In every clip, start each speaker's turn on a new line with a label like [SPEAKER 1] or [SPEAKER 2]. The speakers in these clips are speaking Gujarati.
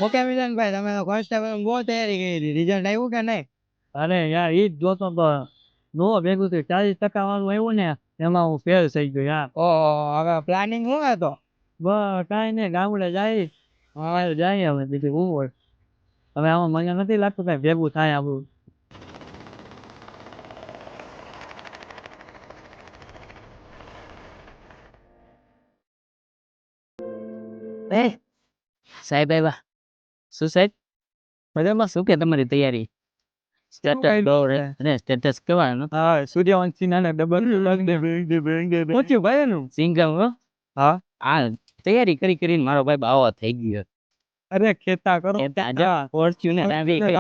[SPEAKER 1] ઓકે મિલનભાઈ, તમે કોન્સ્ટેબલ બહુ તૈયારી કરી, રિઝલ્ટ આવ્યું કે નહીં?
[SPEAKER 2] અરે યાર ઈ જ જોતો તો નો ભેગું થયું 40% વાળું આવ્યું ને એમાં હું ફેલ થઈ ગયો યાર.
[SPEAKER 1] ઓહો, હવે પ્લાનિંગ શું હતો?
[SPEAKER 2] બસ કાંઈ નહીં, ગામડે જાય હવે જાય હવે બીજું શું હોય. હવે આમાં મને નથી લાગતું કાંઈ ભેગું થાય આપણું.
[SPEAKER 3] સાહેબ આવ્યા. શું સાહેબ મજામાં? શું કે તમારી તૈયારી? સ્ટેટસ કેવાનું?
[SPEAKER 2] હા સૂર્યવંશી ના ડબલ પહોંચ્યું ભાઈ એનું.
[SPEAKER 3] સિંગમ હો.
[SPEAKER 2] હા
[SPEAKER 3] આ તૈયારી કરી કરીને મારો ભાઈ બાવો થઈ ગયો.
[SPEAKER 2] અરે ખેતા કરો.
[SPEAKER 3] ફોર્ચ્યુનર આવી ગઈ.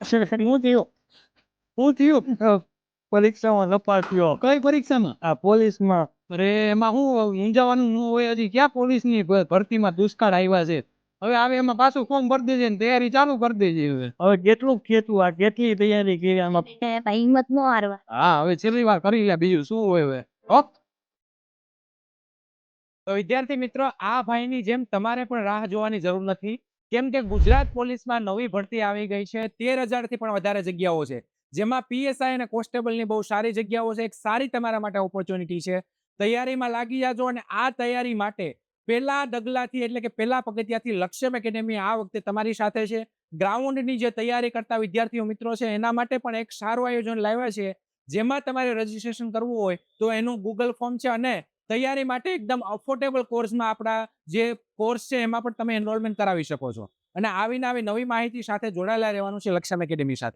[SPEAKER 2] શું થયું? શું થયું? પરીક્ષામાં લપાટ થયો.
[SPEAKER 1] કઈ પરીક્ષામાં?
[SPEAKER 2] આ પોલીસમાં.
[SPEAKER 1] અરે એમાં શું ઊંઝાવાનું ન હોય? હજી ક્યાં પોલીસની ભરતીમાં દુષ્કાળ આવ્યા છે. હવે આવે એમાં પાછું ફોર્મ ભરી દેજે ને તૈયારી ચાલુ કરી દેજે.
[SPEAKER 2] હવે કેટલું ખેતું આ કેટલી તૈયારી કરી આમાં.
[SPEAKER 4] હિંમત નો હારવા.
[SPEAKER 1] હા, હવે છેલ્લી વાર કરી લે, બીજું શું હોય હવે. હોપ. તો વિદ્યાર્થી મિત્રો, આ ભાઈની જેમ તમારે પણ રાહ જોવાની જરૂર નથી, કેમ કે ગુજરાત પોલીસમાં નવી ભરતી આવી ગઈ છે. 13,000 થી પણ વધારે જગ્યાઓ છે, જેમાં પીએસઆઈ અને કોન્સ્ટેબલની બહુ સારી જગ્યાઓ છે. એક સારી તમારા માટે ઓપોર્ચ્યુનિટી છે. તૈયારીમાં લાગી જાજો. અને આ તૈયારી માટે પહેલા ડગલાથી એટલે કે પહેલા પગથિયાથી લક્ષ્યમ એકેડેમી આ વખતે તમારી સાથે છે. ગ્રાઉન્ડની જે તૈયારી કરતા વિદ્યાર્થીઓ મિત્રો છે એના માટે પણ એક સારું આયોજન લાવ્યા છે, જેમાં તમારે રજીસ્ટ્રેશન કરવું હોય તો એનું ગૂગલ ફોર્મ છે. અને તૈયારી માટે એકદમ અફોર્ડેબલ કોર્સમાં આપણા જે કોર્સ છે એમાં પણ તમે એનરોલમેન્ટ કરાવી શકો છો. અને આવીને આવી નવી માહિતી સાથે જોડાયેલા રહેવાનું છે લક્ષ્યમ એકેડેમી સાથે.